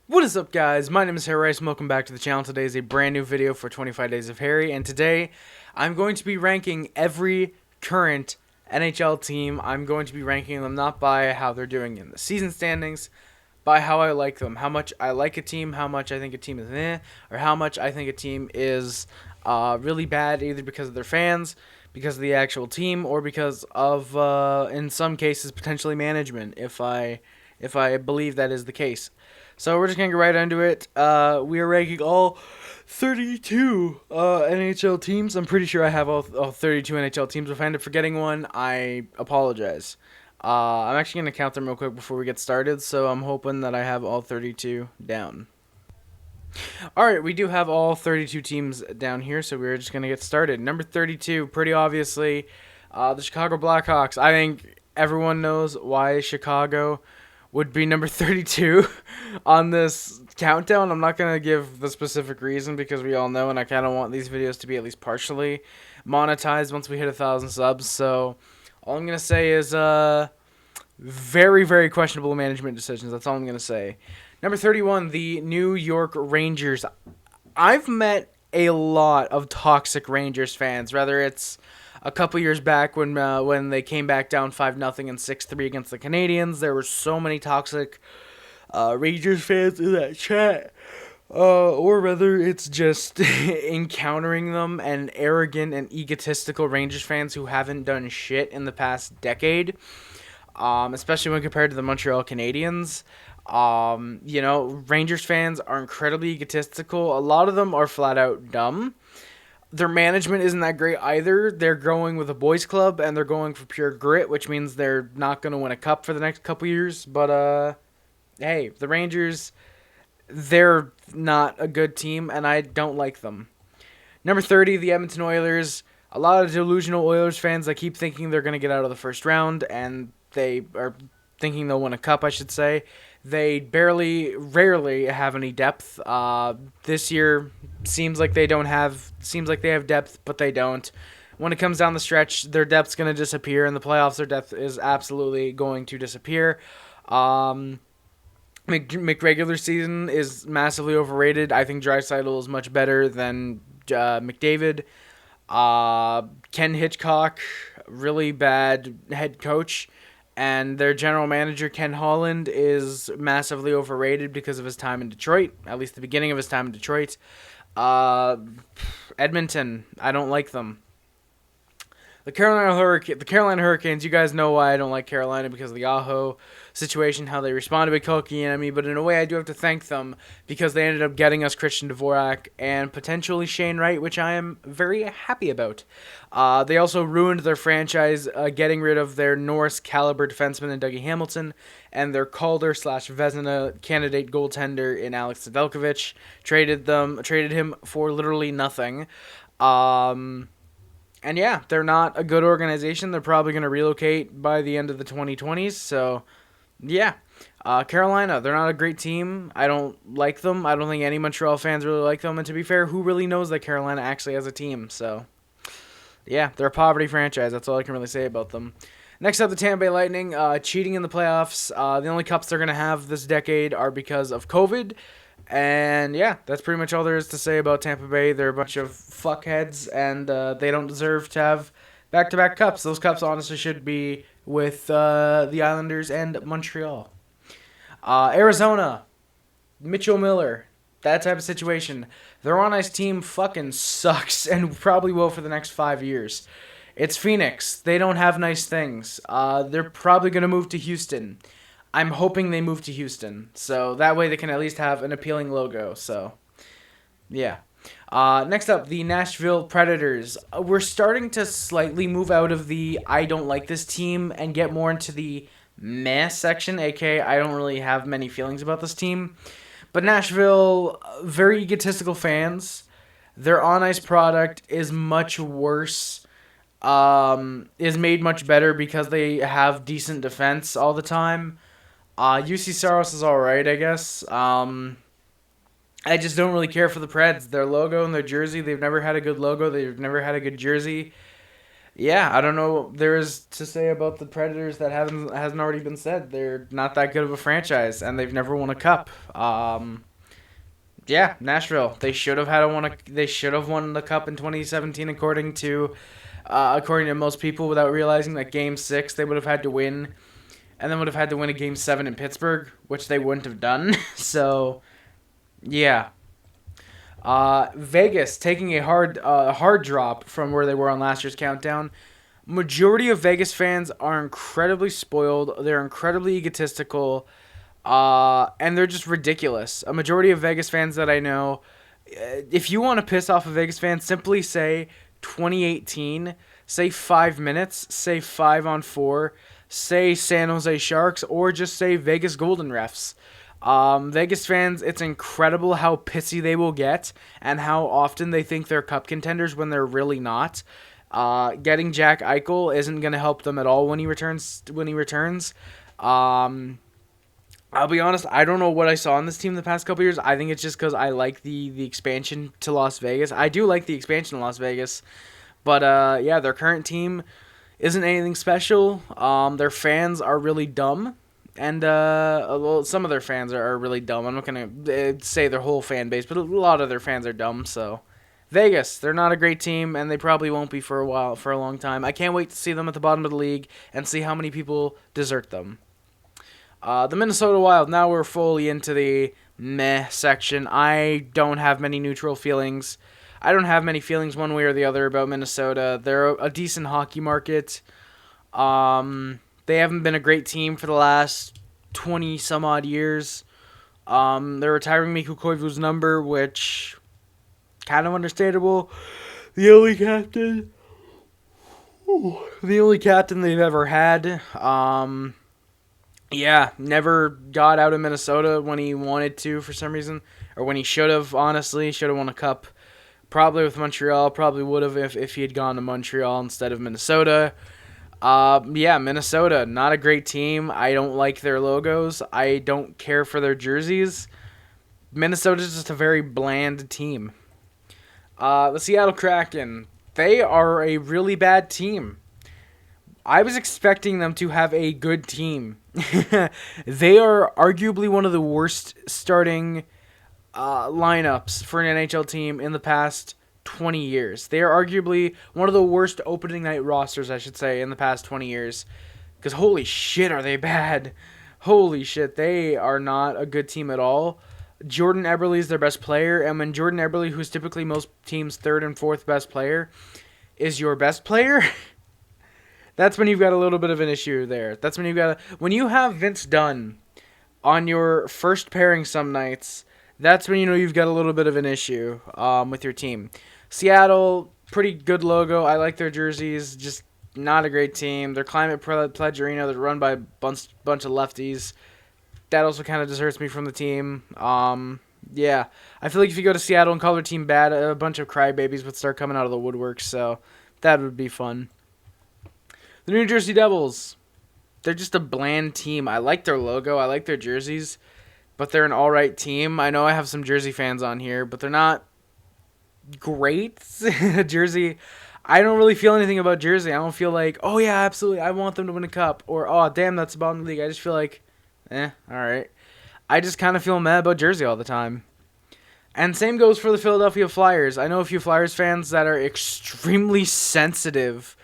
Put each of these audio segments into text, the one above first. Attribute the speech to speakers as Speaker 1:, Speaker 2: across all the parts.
Speaker 1: What is up, guys? My name is Harry Rice and welcome back to the channel. Today is a brand new video for 25 Days of Harry, and today I'm going to be ranking every current NHL team. I'm going to be ranking them not by how they're doing in the season standings, by how I like them, how much I like a team, how much I think a team is or how much I think a team is really bad, either because of their fans, because of the actual team, or because of, in some cases, potentially management, if I believe that is the case. So we're just going to get right into it. We are ranking all 32 NHL teams. I'm pretty sure I have all 32 NHL teams. If I end up forgetting one, I apologize. I'm actually going to count them real quick before we get started, so I'm hoping that I have all 32 down. Alright, we do have all 32 teams down here, so we're just going to get started. Number 32, pretty obviously, the Chicago Blackhawks. I think everyone knows why Chicago would be number 32 on this countdown. I'm not going to give the specific reason because we all know, and I kind of want these videos to be at least partially monetized once we hit 1,000 subs. So all I'm going to say is very, very questionable management decisions. That's all I'm going to say. Number 31, the New York Rangers. I've met a lot of toxic Rangers fans, whether it's a couple years back when they came back down 5-0 and 6-3 against the Canadiens. There were so many toxic Rangers fans in that chat. Or whether it's just encountering them and arrogant and egotistical Rangers fans who haven't done shit in the past decade, especially when compared to the Montreal Canadiens. Rangers fans are incredibly egotistical. A lot of them are flat out dumb. Their management isn't that great either. They're going with a boys club, and they're going for pure grit, which means they're not going to win a cup for the next couple years. But, hey, the Rangers, they're not a good team, and I don't like them. Number 30, the Edmonton Oilers. A lot of delusional Oilers fans that keep thinking they're going to get out of the first round, and they are thinking they'll win a cup, I should say. They rarely have any depth. This year seems like they have depth, but they don't. When it comes down the stretch, their depth's going to disappear. In the playoffs, their depth is absolutely going to disappear. McRegular season is massively overrated. I think Draisaitl is much better than McDavid. Ken Hitchcock, really bad head coach. And their general manager, Ken Holland, is massively overrated because of his time in Detroit, at least the beginning of his time in Detroit. Edmonton, I don't like them. The Carolina Hurricanes, you guys know why I don't like Carolina, because of the Aho situation, how they responded to Kotkaniemi, but in a way I do have to thank them because they ended up getting us Christian Dvorak and potentially Shane Wright, which I am very happy about. They also ruined their franchise, getting rid of their Norris caliber defenseman in Dougie Hamilton and their Calder/Vezina candidate goaltender in Alex Nedeljkovic. Traded him for literally nothing. And yeah, they're not a good organization. They're probably going to relocate by the end of the 2020s. So, yeah. Carolina, they're not a great team. I don't like them. I don't think any Montreal fans really like them. And to be fair, who really knows that Carolina actually has a team? So, yeah, they're a poverty franchise. That's all I can really say about them. Next up, the Tampa Bay Lightning, cheating in the playoffs. The only cups they're going to have this decade are because of COVID. And yeah, that's pretty much all there is to say about Tampa Bay. They're a bunch of fuckheads, and they don't deserve to have back-to-back cups. Those cups honestly should be with the Islanders and Montreal. Arizona, Mitchell Miller, that type of situation. Their on-ice team fucking sucks and probably will for the next 5 years. It's Phoenix. They don't have nice things. They're probably going to move to Houston. I'm hoping they move to Houston, so that way they can at least have an appealing logo. So, yeah. Next up, the Nashville Predators. We're starting to slightly move out of the I don't like this team and get more into the meh section, aka I don't really have many feelings about this team. But Nashville, very egotistical fans. Their on-ice product is much worse. Is made much better because they have decent defense all the time. UC Saros is alright, I guess. I just don't really care for the Preds. Their logo and their jersey, they've never had a good logo. They've never had a good jersey. Yeah, I don't know what there is to say about the Predators that hasn't already been said. They're not that good of a franchise, and they've never won a cup. Yeah, Nashville. They should have won the cup in 2017, according to most people, without realizing that Game 6 they would have had to win, and then would have had to win a Game 7 in Pittsburgh, which they wouldn't have done. So yeah. Vegas taking a hard drop from where they were on last year's countdown. Majority of Vegas fans are incredibly spoiled. They're incredibly egotistical, and they're just ridiculous. A majority of Vegas fans that I know, if you want to piss off a Vegas fan, simply say 2018, say 5 minutes, say 5-on-4, say San Jose Sharks, or just say Vegas Golden Refs. Vegas fans, it's incredible how pissy they will get and how often they think they're cup contenders when they're really not. Getting Jack Eichel isn't going to help them at all when he returns. I'll be honest, I don't know what I saw in this team the past couple years. I think it's just because I like the expansion to Las Vegas. I do like the expansion to Las Vegas. But, yeah, their current team isn't anything special. Their fans are really dumb. And well, some of their fans are really dumb. I'm not going to say their whole fan base, but a lot of their fans are dumb. So, Vegas, they're not a great team, and they probably won't be for a long time. I can't wait to see them at the bottom of the league and see how many people desert them. The Minnesota Wild, now we're fully into the meh section. I don't have many neutral feelings. I don't have many feelings one way or the other about Minnesota. They're a decent hockey market. They haven't been a great team for the last 20 some odd years. They're retiring Mikko Koivu's number, which kind of understandable. The only captain they've ever had. Yeah, never got out of Minnesota when he wanted to for some reason, or when he should have. Honestly, should have won a cup. Probably with Montreal. Probably would have if he had gone to Montreal instead of Minnesota. Yeah, Minnesota, not a great team. I don't like their logos. I don't care for their jerseys. Minnesota's just a very bland team. The Seattle Kraken, they are a really bad team. I was expecting them to have a good team. They are arguably one of the worst starting lineups for an NHL team in the past 20 years. They are arguably one of the worst opening night rosters, I should say, in the past 20 years. Because holy shit, are they bad. Holy shit, they are not a good team at all. Jordan Eberle is their best player, and when Jordan Eberle, who's typically most teams' third and fourth best player, is your best player, that's when you've got a little bit of an issue there. That's when when you have Vince Dunn on your first pairing some nights, that's when you know you've got a little bit of an issue with your team. Seattle, pretty good logo. I like their jerseys. Just not a great team. Their Climate Pledge Arena, they're run by a bunch of lefties. That also kind of deserts me from the team. Yeah, I feel like if you go to Seattle and call their team bad, a bunch of crybabies would start coming out of the woodwork. So that would be fun. The New Jersey Devils, they're just a bland team. I like their logo. I like their jerseys. But they're an all-right team. I know I have some Jersey fans on here, but they're not great. Jersey, I don't really feel anything about Jersey. I don't feel like, oh yeah, absolutely, I want them to win a cup. Or, oh, damn, that's the bottom of the league. I just feel like, all right. I just kind of feel mad about Jersey all the time. And same goes for the Philadelphia Flyers. I know a few Flyers fans that are extremely sensitive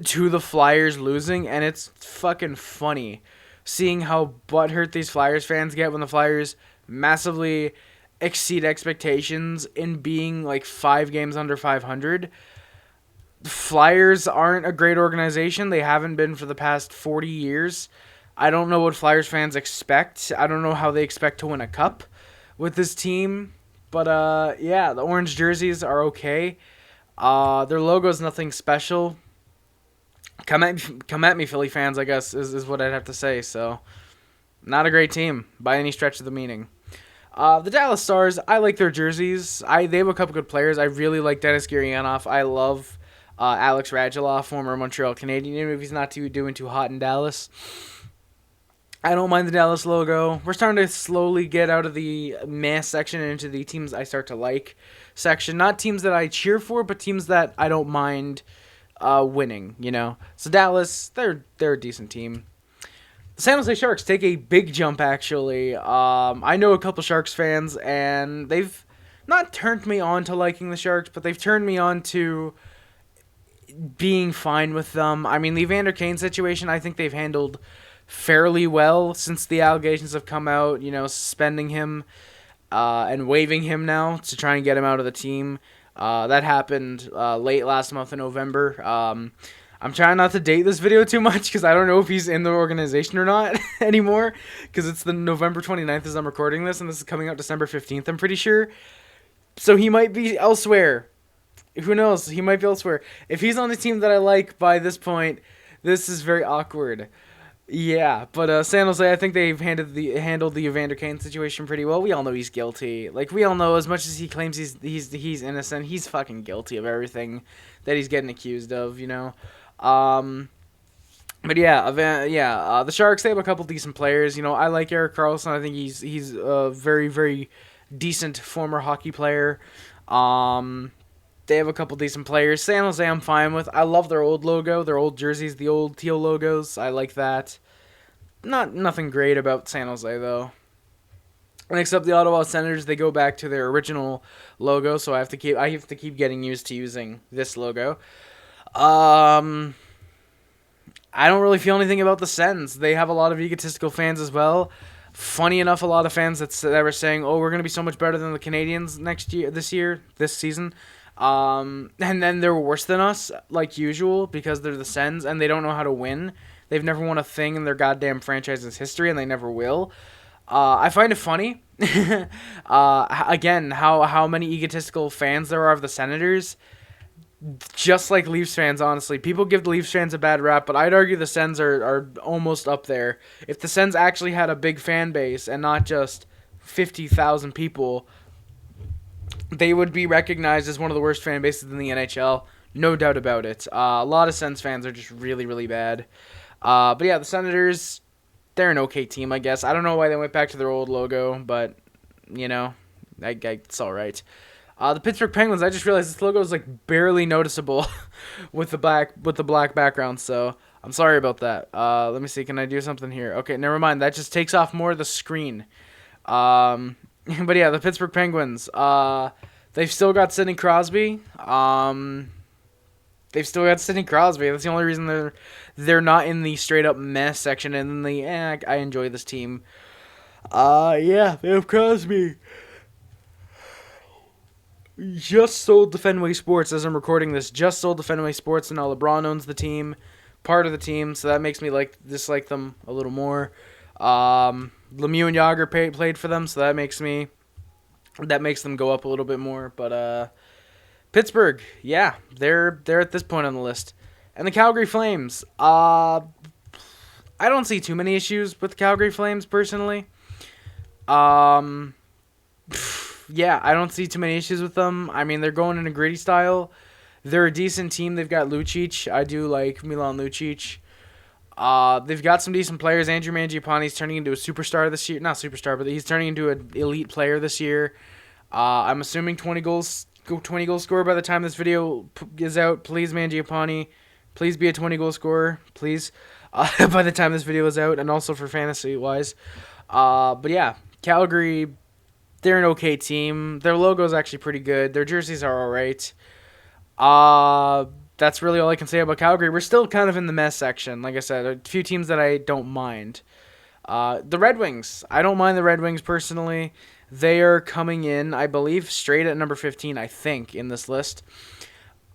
Speaker 1: to the Flyers losing, and it's fucking funny seeing how butthurt these Flyers fans get when the Flyers massively exceed expectations in being like 5 games under 500. The Flyers aren't a great organization. They haven't been for the past 40 years. I don't know what Flyers fans expect. I don't know how they expect to win a cup with this team. But, yeah, the orange jerseys are okay. Their logo is nothing special. Come at me, Philly fans, I guess, is what I'd have to say. So, not a great team by any stretch of the meaning. The Dallas Stars, I like their jerseys. They have a couple good players. I really like Denis Gurianov. I love Alex Radulov, former Montreal Canadian, even if he's not doing too hot in Dallas. I don't mind the Dallas logo. We're starting to slowly get out of the meh section and into the teams I start to like section. Not teams that I cheer for, but teams that I don't mind winning, you know. So Dallas, they're a decent team. The San Jose Sharks take a big jump, actually. I know a couple Sharks fans, and they've not turned me on to liking the Sharks, but they've turned me on to being fine with them. I mean, the Evander Kane situation, I think they've handled fairly well since the allegations have come out, you know, suspending him and waiving him now to try and get him out of the team. That happened late last month in November. I'm trying not to date this video too much because I don't know if he's in the organization or not anymore, because it's the November 29th as I'm recording this, and this is coming out December 15th, I'm pretty sure. So he might be elsewhere. Who knows? He might be elsewhere. If he's on the team that I like by this point, this is very awkward. Yeah, but San Jose, I think they've handled the Evander Kane situation pretty well. We all know he's guilty. Like, we all know, as much as he claims he's innocent, he's fucking guilty of everything that he's getting accused of, you know. But yeah, the Sharks, they have a couple decent players. You know, I like Erik Karlsson. I think he's a very, very decent former hockey player. They have a couple decent players. San Jose, I'm fine with. I love their old logo, their old jerseys, the old teal logos. I like that. Nothing great about San Jose, though. And except the Ottawa Senators, they go back to their original logo, so I have to keep getting used to using this logo. I don't really feel anything about the Sens. They have a lot of egotistical fans as well. Funny enough, a lot of fans that were saying, "Oh, we're going to be so much better than the Canadiens this season." And then they're worse than us, like usual, because they're the Sens, and they don't know how to win. They've never won a thing in their goddamn franchise's history, and they never will. I find it funny, again, how many egotistical fans there are of the Senators. Just like Leafs fans, honestly. People give the Leafs fans a bad rap, but I'd argue the Sens are almost up there. If the Sens actually had a big fan base and not just 50,000 people, they would be recognized as one of the worst fan bases in the NHL. No doubt about it. A lot of Sens fans are just really, really bad. But yeah, the Senators, they're an okay team, I guess. I don't know why they went back to their old logo, but, you know, it's all right. The Pittsburgh Penguins, I just realized this logo is like barely noticeable with the black background, so I'm sorry about that. Let me see, can I do something here? Okay, never mind. That just takes off more of the screen. But yeah, the Pittsburgh Penguins, they've still got Sidney Crosby. That's the only reason they're not in the straight up mess section and in the I enjoy this team. Yeah, they have Crosby. Just sold to Fenway Sports as I'm recording this. Just sold to Fenway Sports, and now LeBron owns the team, part of the team, so that makes me dislike them a little more. Lemieux and Jagr played for them, so that makes them go up a little bit more. But Pittsburgh, yeah, they're at this point on the list, and the Calgary Flames. I don't see too many issues with the Calgary Flames personally. Yeah, I don't see too many issues with them. I mean, they're going in a gritty style. They're a decent team. They've got Lucic. I do like Milan Lucic. They've got some decent players. Andrew Mangiapane's turning into a superstar this year. Not superstar, but he's turning into an elite player this year. I'm assuming 20 goal scorer by the time this video is out. Please, Mangiapane, please be a 20-goal scorer, please, by the time this video is out, and also for fantasy-wise. But yeah, Calgary, they're an okay team. Their logo is actually pretty good. Their jerseys are all right. That's really all I can say about Calgary. We're still kind of in the mess section. Like I said, a few teams that I don't mind. The Red Wings. I don't mind the Red Wings personally. They are coming in, I believe, straight at number 15, I think, in this list.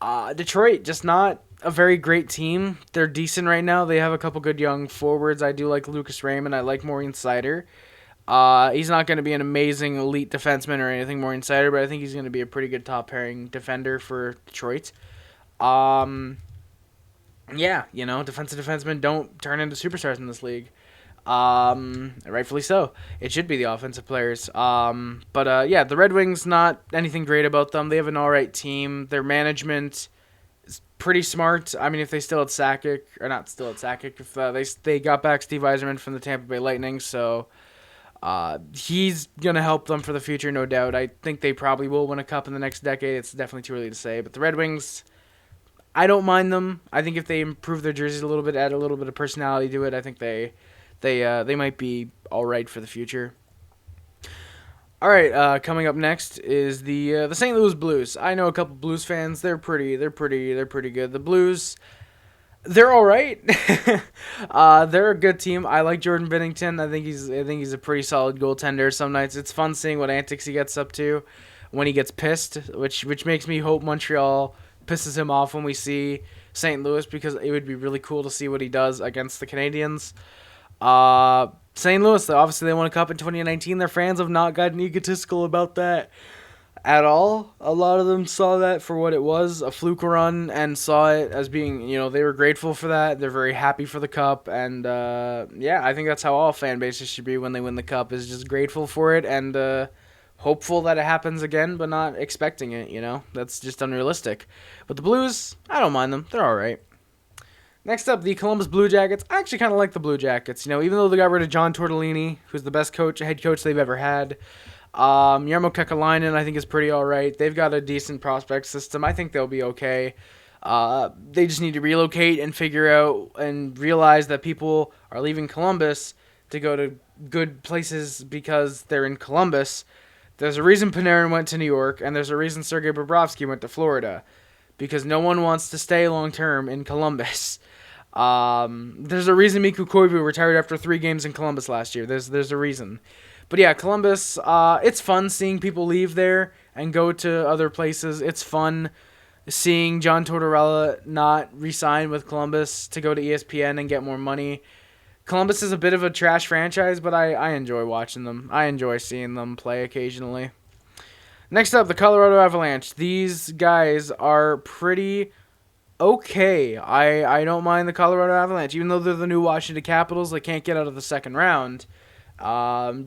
Speaker 1: Detroit, just not a very great team. They're decent right now. They have a couple good young forwards. I do like Lucas Raymond. I like Maureen Seider. He's not going to be an amazing elite defenseman or anything, Maureen Seider, but I think he's going to be a pretty good top-pairing defender for Detroit. Yeah, defensive defensemen don't turn into superstars in this league. Rightfully so. It should be the offensive players. Yeah, the Red Wings, not anything great about them. They have an alright team. Their management is pretty smart. I mean, if they still had Sakic, or not still had Sakic, if they got back Steve Yzerman from the Tampa Bay Lightning, so he's going to help them for the future, no doubt. I think they probably will win a cup in the next decade. It's definitely too early to say. But the Red Wings, I don't mind them. I think if they improve their jerseys a little bit, add a little bit of personality to it, I think they might be all right for the future. All right, coming up next is the St. Louis Blues. I know a couple Blues fans. They're pretty good. The Blues, they're all right. They're a good team. I like Jordan Binnington. I think he's a pretty solid goaltender. Some nights it's fun seeing what antics he gets up to when he gets pissed, which makes me hope Montreal pisses him off when we see St. Louis, because it would be really cool to see what he does against the Canadiens. St. Louis, obviously they won a cup in 2019. Their fans have not gotten egotistical about that at all. A lot of them saw that for what it was, a fluke run, and saw it as being, they were grateful for that. They're very happy for the cup, and yeah, I think that's how all fan bases should be when they win the cup, is just grateful for it and hopeful that it happens again, but not expecting it, That's just unrealistic. But the Blues, I don't mind them. They're all right. Next up, the Columbus Blue Jackets. I actually kind of like the Blue Jackets. Even though they got rid of John Tortellini, who's the best head coach they've ever had, Jarmo Kekalainen, I think, is pretty all right. They've got a decent prospect system. I think they'll be okay. They just need to relocate and figure out and realize that people are leaving Columbus to go to good places because they're in Columbus. There's a reason Panarin went to New York, and there's a reason Sergei Bobrovsky went to Florida, because no one wants to stay long-term in Columbus. There's a reason Mikko Koivu retired after 3 games in Columbus last year. There's a reason. But yeah, Columbus, it's fun seeing people leave there and go to other places. It's fun seeing John Tortorella not re-sign with Columbus to go to ESPN and get more money. Columbus is a bit of a trash franchise, but I enjoy watching them. I enjoy seeing them play occasionally. Next up, the Colorado Avalanche. These guys are pretty okay. I don't mind the Colorado Avalanche. Even though they're the new Washington Capitals, they can't get out of the second round.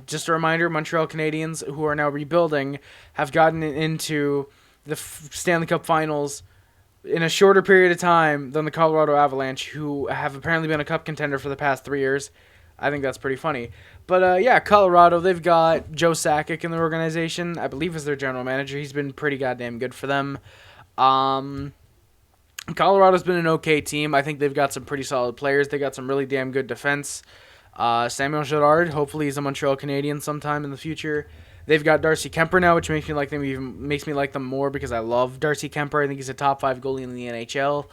Speaker 1: Just a reminder, Montreal Canadiens, who are now rebuilding, have gotten into the Stanley Cup Finals in a shorter period of time than the Colorado Avalanche, who have apparently been a cup contender for the past 3 years. I think that's pretty funny. But yeah, Colorado, they've got Joe Sakic in their organization. I believe is their general manager. He's been pretty goddamn good for them. Colorado's been an okay team. I think they've got some pretty solid players. They got some really damn good defense. Samuel Girard, hopefully he's a Montreal Canadian sometime in the future. They've got Darcy Kemper now, which makes me like them more because I love Darcy Kemper. I think he's a top 5 goalie in the NHL.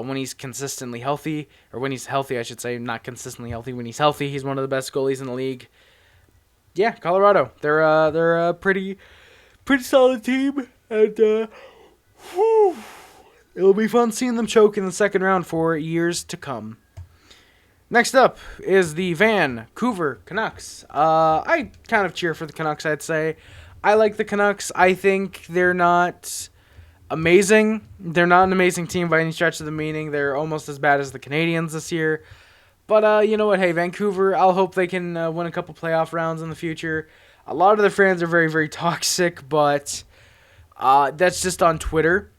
Speaker 1: When he's consistently healthy, or when he's healthy, I should say, not consistently healthy. When he's healthy, he's one of the best goalies in the league. Yeah, Colorado. They're a pretty solid team, and it'll be fun seeing them choke in the second round for years to come. Next up is the Vancouver Canucks. I kind of cheer for the Canucks, I'd say. I like the Canucks. I think they're not amazing. They're not an amazing team by any stretch of the meaning. They're almost as bad as the Canadiens this year. But you know what? Hey, Vancouver, I'll hope they can win a couple playoff rounds in the future. A lot of their fans are very, very toxic, but that's just on Twitter.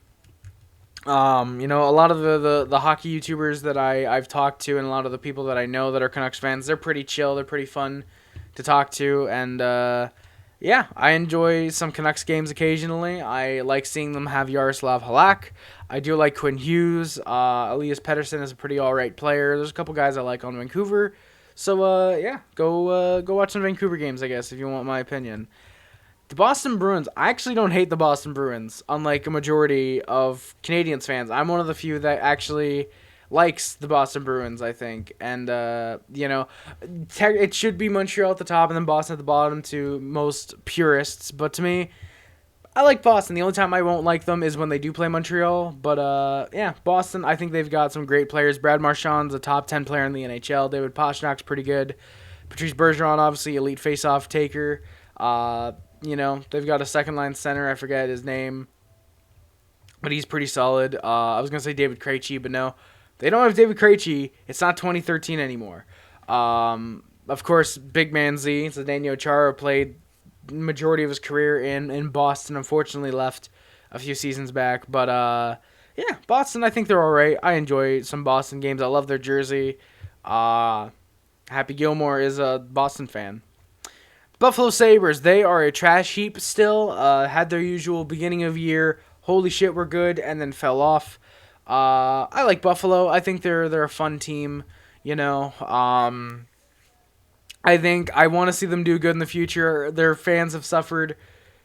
Speaker 1: A lot of the hockey YouTubers that I've talked to and a lot of the people that I know that are Canucks fans, they're pretty chill. They're pretty fun to talk to. And, yeah, I enjoy some Canucks games occasionally. I like seeing them have Yaroslav Halak. I do like Quinn Hughes. Elias Pettersson is a pretty all-right player. There's a couple guys I like on Vancouver. So, yeah, go watch some Vancouver games, I guess, if you want my opinion. The Boston Bruins, I actually don't hate the Boston Bruins, unlike a majority of Canadiens fans. I'm one of the few that actually likes the Boston Bruins, I think. And, it should be Montreal at the top and then Boston at the bottom to most purists. But to me, I like Boston. The only time I won't like them is when they do play Montreal. But, yeah, Boston, I think they've got some great players. Brad Marchand's a top 10 player in the NHL. David Pastrnak's pretty good. Patrice Bergeron, obviously, elite face-off taker. They've got a second-line center. I forget his name. But he's pretty solid. I was going to say David Krejci, but no. They don't have David Krejci. It's not 2013 anymore. Of course, Big Man Z, Zdeno Chara, played the majority of his career in Boston. Unfortunately, left a few seasons back. But, yeah, Boston, I think they're all right. I enjoy some Boston games. I love their jersey. Happy Gilmore is a Boston fan. Buffalo Sabres, they are a trash heap still. Had their usual beginning of year, holy shit, we're good, and then fell off. I like Buffalo. I think they're a fun team. I think I want to see them do good in the future. Their fans have suffered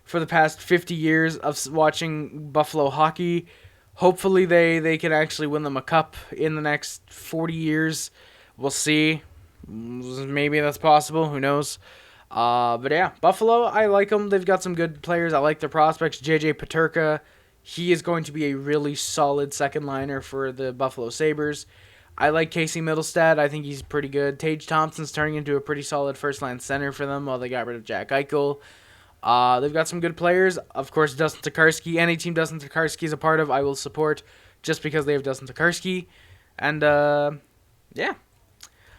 Speaker 1: for the past 50 years of watching Buffalo hockey. Hopefully they can actually win them a cup in the next 40 years. We'll see. Maybe that's possible. Who knows? But yeah, Buffalo, I like them. They've got some good players. I like their prospects. JJ Peterka, he is going to be a really solid second liner for the Buffalo Sabres. I like Casey Middlestad. I think he's pretty good. Tage Thompson's turning into a pretty solid first-line center for them while they got rid of Jack Eichel. They've got some good players. Of course, Dustin Tokarski. Any team Dustin Tokarski is a part of, I will support just because they have Dustin Tokarski. And, yeah.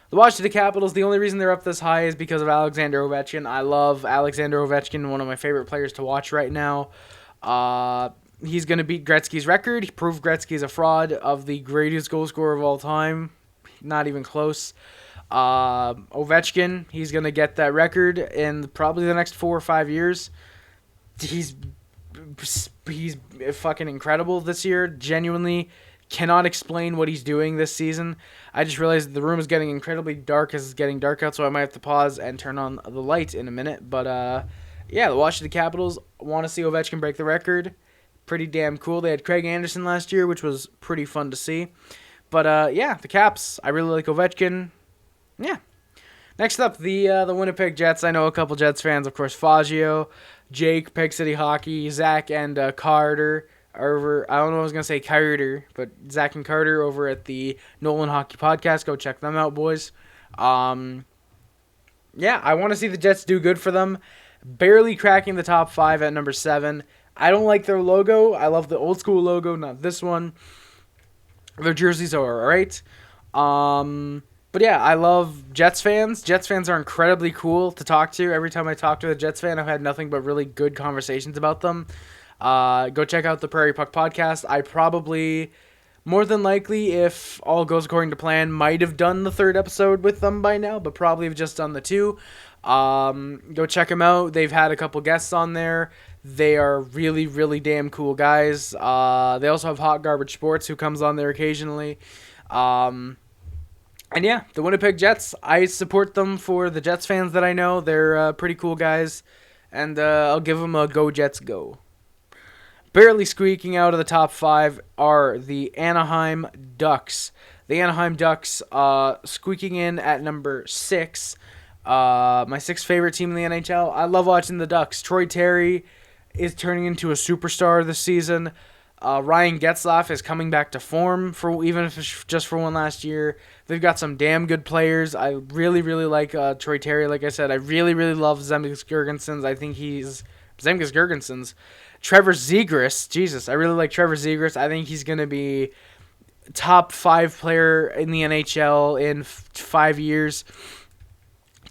Speaker 1: The Washington Capitals, the only reason they're up this high is because of Alexander Ovechkin. I love Alexander Ovechkin, one of my favorite players to watch right now. He's going to beat Gretzky's record. He proved Gretzky's a fraud of the greatest goal scorer of all time. Not even close. Ovechkin, he's going to get that record in probably the next 4 or 5 years. He's fucking incredible this year. Genuinely cannot explain what he's doing this season. I just realized the room is getting incredibly dark as it's getting dark out, so I might have to pause and turn on the light in a minute. But, yeah, the Washington Capitals want to see Ovechkin break the record. Pretty damn cool. They had Craig Anderson last year, which was pretty fun to see. But, yeah, the Caps. I really like Ovechkin. Yeah. Next up, the Winnipeg Jets. I know a couple Jets fans, of course. Faggio, Jake, Peg City Hockey, Zach, and Carter over. I don't know what I was going to say Carter, but Zach and Carter over at the Nolan Hockey Podcast. Go check them out, boys. Yeah, I want to see the Jets do good for them. Barely cracking the top 5 at number 7. I don't like their logo. I love the old school logo, not this one. Their jerseys are alright. But yeah, I love Jets fans. Jets fans are incredibly cool to talk to. Every time I talk to a Jets fan, I've had nothing but really good conversations about them. Go check out the Prairie Puck Podcast. I probably, more than likely, if all goes according to plan, might have done the 3rd episode with them by now, but probably have just done the 2. Go check them out. They've had a couple guests on there. They are really, really damn cool guys. They also have Hot Garbage Sports, who comes on there occasionally. And yeah, the Winnipeg Jets, I support them for the Jets fans that I know. They're pretty cool guys. And I'll give them a go Jets go. Barely squeaking out of the top 5 are the Anaheim Ducks. The Anaheim Ducks squeaking in at number 6. My 6th favorite team in the NHL. I love watching the Ducks. Troy Terry is turning into a superstar this season. Ryan Getzlaf is coming back to form, for even if it's just for one last year. They've got some damn good players. I really, really like Troy Terry. Like I said, I really, really love Zemgus Girgensons. I think he's Zemgus Girgensons. Trevor Zegras. Jesus, I really like Trevor Zegras. I think he's going to be top 5 player in the NHL in 5 years.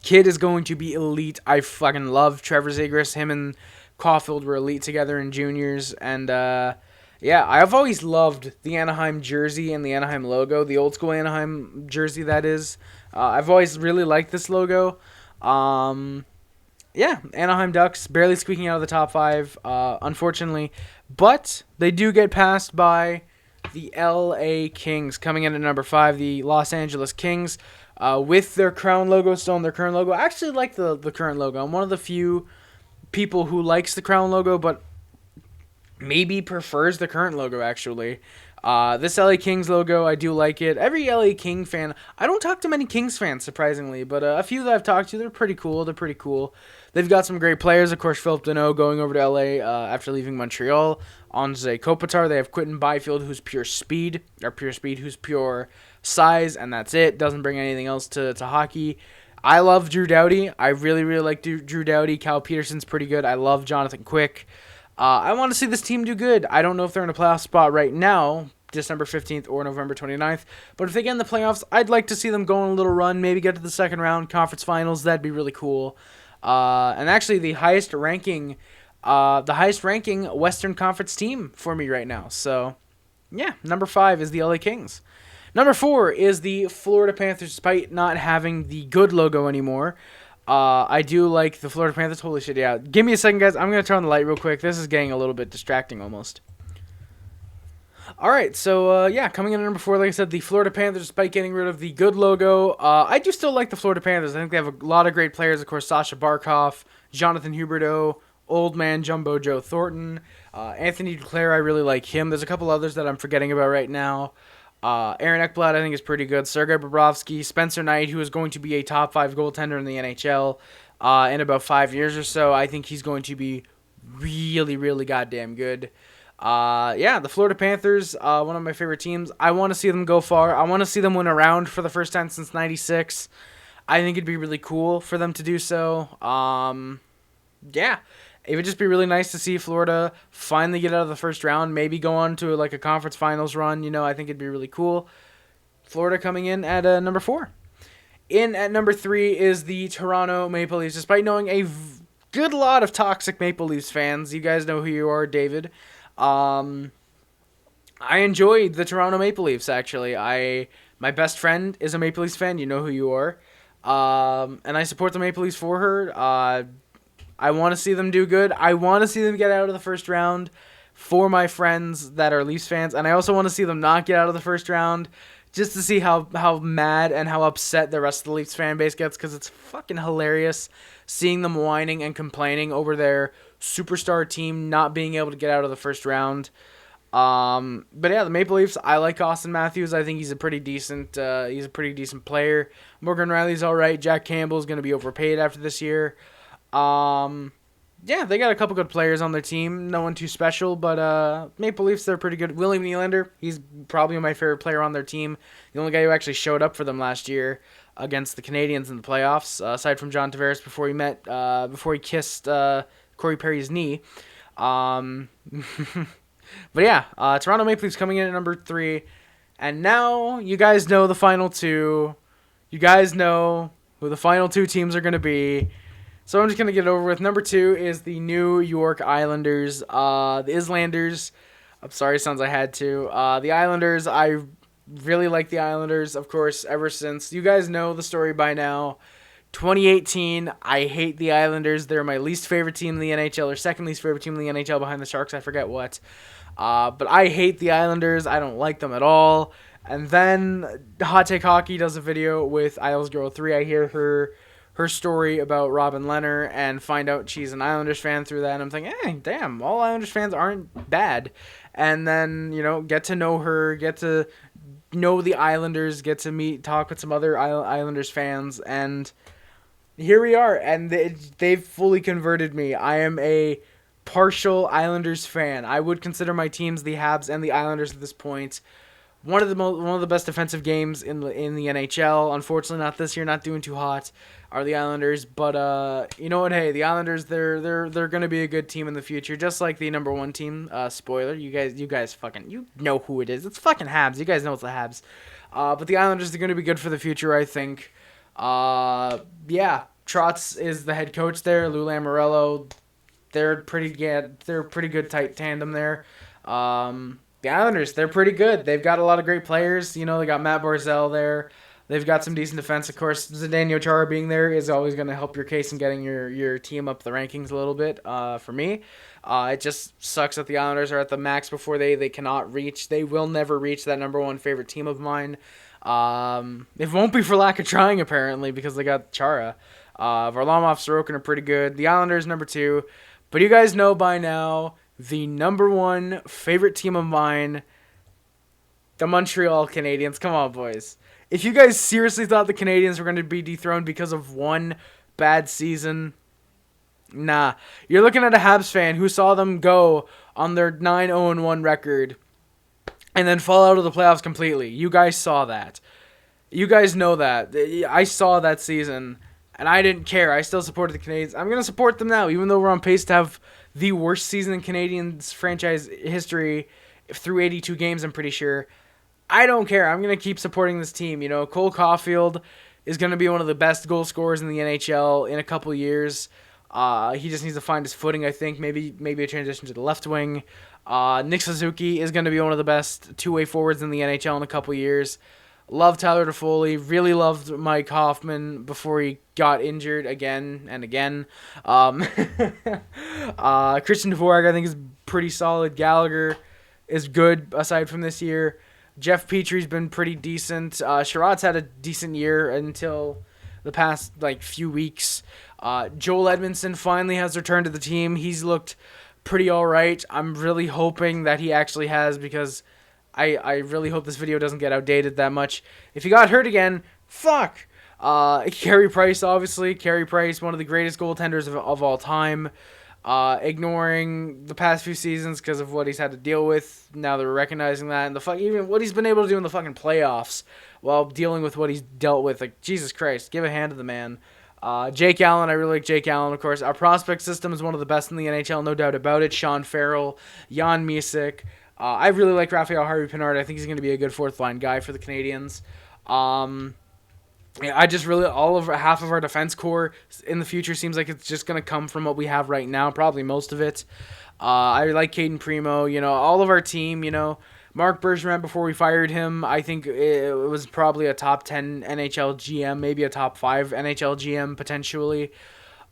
Speaker 1: Kid is going to be elite. I fucking love Trevor Zegras. Him and Caulfield were elite together in juniors. And, yeah, I've always loved the Anaheim jersey and the Anaheim logo, the old school Anaheim jersey, that is. I've always really liked this logo. Yeah, Anaheim Ducks barely squeaking out of the top 5, unfortunately. But they do get passed by the LA Kings, coming in at number 5, the Los Angeles Kings, with their crown logo still on their current logo. I actually like the current logo. I'm one of the few people who likes the crown logo, but maybe prefers the current logo, actually. This LA Kings logo, I do like it. Every LA King fan, I don't talk to many Kings fans, surprisingly, but a few that I've talked to, they're pretty cool. They've got some great players. Of course, Philip Deneau going over to LA after leaving Montreal. Anze Kopitar, they have Quinton Byfield, who's pure speed, who's pure size, and that's it. Doesn't bring anything else to hockey. I love Drew Doughty. I really, really like Drew Doughty. Cal Peterson's pretty good. I love Jonathan Quick. I want to see this team do good. I don't know if they're in a playoff spot right now, December 15th or November 29th. But if they get in the playoffs, I'd like to see them go on a little run, maybe get to the second round, conference finals. That'd be really cool. And actually the highest ranking Western Conference team for me right now. So, yeah, number 5 is the LA Kings. Number 4 is the Florida Panthers, despite not having the good logo anymore. I do like the Florida Panthers. Holy shit, yeah. Give me a second, guys. I'm going to turn on the light real quick. This is getting a little bit distracting almost. All right, so yeah, coming in at number 4, like I said, the Florida Panthers, despite getting rid of the good logo, I do still like the Florida Panthers. I think they have a lot of great players. Of course, Sasha Barkov, Jonathan Huberdeau, Old Man Jumbo Joe Thornton, Anthony Duclair. I really like him. There's a couple others that I'm forgetting about right now. Aaron Ekblad, I think, is pretty good. Sergei Bobrovsky, Spencer Knight, who is going to be a top 5 goaltender in the NHL in about 5 years or so. I think he's going to be really, really goddamn good. Yeah, the Florida Panthers, one of my favorite teams. I want to see them go far. I want to see them win a round for the first time since '96. I think it'd be really cool for them to do so. Yeah, it would just be really nice to see Florida finally get out of the first round, maybe go on to like a conference finals run. I think it'd be really cool. Florida coming in at number 4. In at number 3 is the Toronto Maple Leafs. Despite knowing a good lot of toxic Maple Leafs fans, you guys know who you are, David. I enjoyed the Toronto Maple Leafs, actually. My best friend is a Maple Leafs fan. You know who you are. And I support the Maple Leafs for her. I want to see them do good. I want to see them get out of the first round for my friends that are Leafs fans. And I also want to see them not get out of the first round just to see how mad and how upset the rest of the Leafs fan base gets, because it's fucking hilarious seeing them whining and complaining over their superstar team not being able to get out of the first round. But yeah, the Maple Leafs, I like Austin Matthews. I think he's a pretty decent player. Morgan Riley's all right. Jack Campbell's going to be overpaid after this year. Yeah, they got a couple good players on their team. No one too special, but Maple Leafs, they're pretty good. William Nylander, he's probably my favorite player on their team. The only guy who actually showed up for them last year against the Canadiens in the playoffs, aside from John Tavares before he kissed Corey Perry's knee. But yeah, Toronto Maple Leafs coming in at number 3. And now you guys know the final 2. You guys know who the final 2 teams are going to be. So I'm just going to get it over with. Number 2 is the New York Islanders. The Islanders. I'm sorry, sons, I had to. The Islanders, I really like the Islanders, of course, ever since. You guys know the story by now. 2018, I hate the Islanders. They're my least favorite team in the NHL, or second least favorite team in the NHL behind the Sharks. I forget what. But I hate the Islanders. I don't like them at all. And then Hot Take Hockey does a video with Isles Girl 3. I hear her story about Robin Lehner and find out she's an Islanders fan through that. And I'm thinking, hey, damn, all Islanders fans aren't bad. And then, get to know her, get to know the Islanders, get to talk with some other Islanders fans. And here we are. And they've fully converted me. I am a partial Islanders fan. I would consider my teams the Habs and the Islanders at this point. One of the best defensive games in the NHL. Unfortunately, not this year. Not doing too hot. Are the Islanders? But you know what? Hey, the Islanders. They're going to be a good team in the future, just like the number 1 team. Spoiler. You guys fucking you know who it is. It's fucking Habs. You guys know it's the Habs. But the Islanders are going to be good for the future, I think. Yeah, Trotz is the head coach there. Lou Lamoriello. They're pretty good tight tandem there. The Islanders, they're pretty good. They've got a lot of great players. They got Matt Barzal there. They've got some decent defense. Of course, Zdeno Chara being there is always going to help your case in getting your team up the rankings a little bit. For me, it just sucks that the Islanders are at the max before they cannot reach. They will never reach that number 1 favorite team of mine. It won't be for lack of trying, apparently, because they got Chara. Varlamov, Sorokin are pretty good. The Islanders, number 2. But you guys know by now, the number 1 favorite team of mine, the Montreal Canadiens. Come on, boys. If you guys seriously thought the Canadiens were going to be dethroned because of one bad season, nah. You're looking at a Habs fan who saw them go on their 9-0-1 record and then fall out of the playoffs completely. You guys saw that. You guys know that. I saw that season, and I didn't care. I still supported the Canadiens. I'm going to support them now, even though we're on pace to have the worst season in Canadiens franchise history through 82 games, I'm pretty sure. I don't care. I'm going to keep supporting this team. Cole Caulfield is going to be one of the best goal scorers in the NHL in a couple years. He just needs to find his footing, I think. Maybe a transition to the left wing. Nick Suzuki is going to be one of the best two-way forwards in the NHL in a couple years. Love Tyler Toffoli. Really loved Mike Hoffman before he got injured again and again. Christian Dvorak, I think, is pretty solid. Gallagher. is good aside from this year. Jeff Petry's been pretty decent. Sherrod's had a decent year until the past few weeks. Joel Edmondson finally has returned to the team. He's looked pretty all right. I'm really hoping that he actually has, because I really hope this video doesn't get outdated that much. If he got hurt again, fuck. Carey Price, obviously. Carey Price, one of the greatest goaltenders of all time. Ignoring the past few seasons because of what he's had to deal with. Now they're recognizing that, and even what he's been able to do in the fucking playoffs while dealing with what he's dealt with. Like, Jesus Christ, give a hand to the man. Jake Allen, I really like Jake Allen, of course. Our prospect system is one of the best in the NHL, no doubt about it. Sean Farrell, Jan Misick. I really like Raphael Harvey-Pinard. I think he's going to be a good fourth-line guy for the Canadiens. I just really, half of our defense core in the future seems like it's just going to come from what we have right now, probably most of it. I like Caden Primo, all of our team, Marc Bergevin, before we fired him, I think it was probably a top 10 NHL GM, maybe a top 5 NHL GM potentially.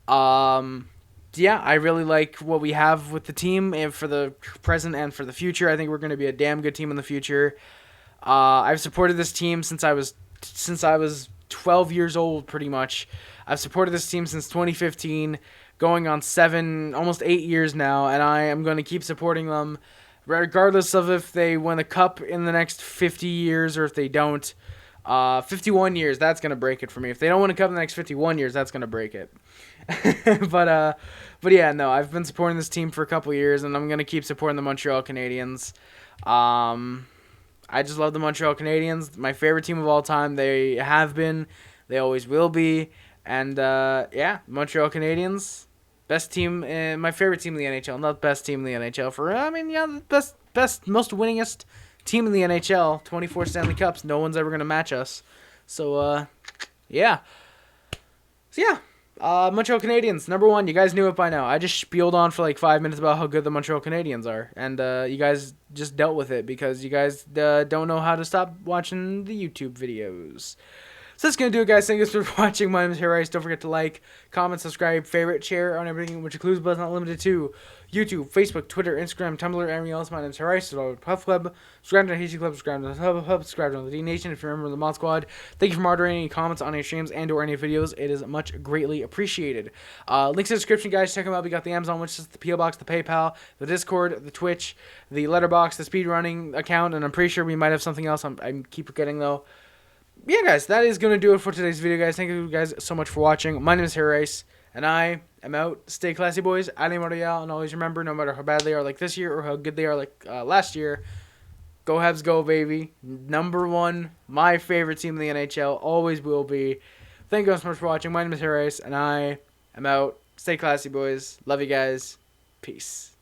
Speaker 1: Yeah, I really like what we have with the team, and for the present and for the future. I think we're going to be a damn good team in the future. I've supported this team since I was 12 years old, pretty much. I've supported this team since 2015, going on 7, almost 8 years now, and I am going to keep supporting them regardless of if they win a cup in the next 50 years or if they don't. 51 years, that's going to break it for me. If they don't win a cup in the next 51 years, that's going to break it. But yeah, no, I've been supporting this team for a couple years, and I'm going to keep supporting the Montreal Canadiens. I just love the Montreal Canadiens. My favorite team of all time. They have been. They always will be. And, yeah, Montreal Canadiens, best team, my favorite team in the NHL. Not best team in the NHL. The best, most winningest team in the NHL. 24 Stanley Cups. No one's ever going to match us. So, yeah. So, yeah. Montreal Canadiens, number 1. You guys knew it by now. I just spieled on for 5 minutes about how good the Montreal Canadiens are. And you guys just dealt with it because you guys don't know how to stop watching the YouTube videos. So that's going to do it, guys. Thank you for watching. My name is Harris. Don't forget to like, comment, subscribe, favorite, share on everything, which includes but not limited to YouTube, Facebook, Twitter, Instagram, Tumblr, everything else. My name is Harris. Puff Club. Subscribe to the HC Club. Subscribe to the Hub. Subscribe to the D Nation if you remember the Mod Squad. Thank you for moderating any comments on any streams and or any videos. It is much greatly appreciated. Links in the description, guys. Check them out. We got the Amazon, which is the PO Box, the PayPal, the Discord, the Twitch, the Letterboxd, the speedrunning account, and I'm pretty sure we might have something else. I keep forgetting though. Yeah, guys, that is going to do it for today's video, guys. Thank you guys so much for watching. My name is Harris, and I am out. Stay classy, boys. Alienate, and always remember, no matter how bad they are like this year or how good they are like last year, go Habs, go, baby. Number 1, my favorite team in the NHL, always will be. Thank you guys so much for watching. My name is Harris, and I am out. Stay classy, boys. Love you guys. Peace.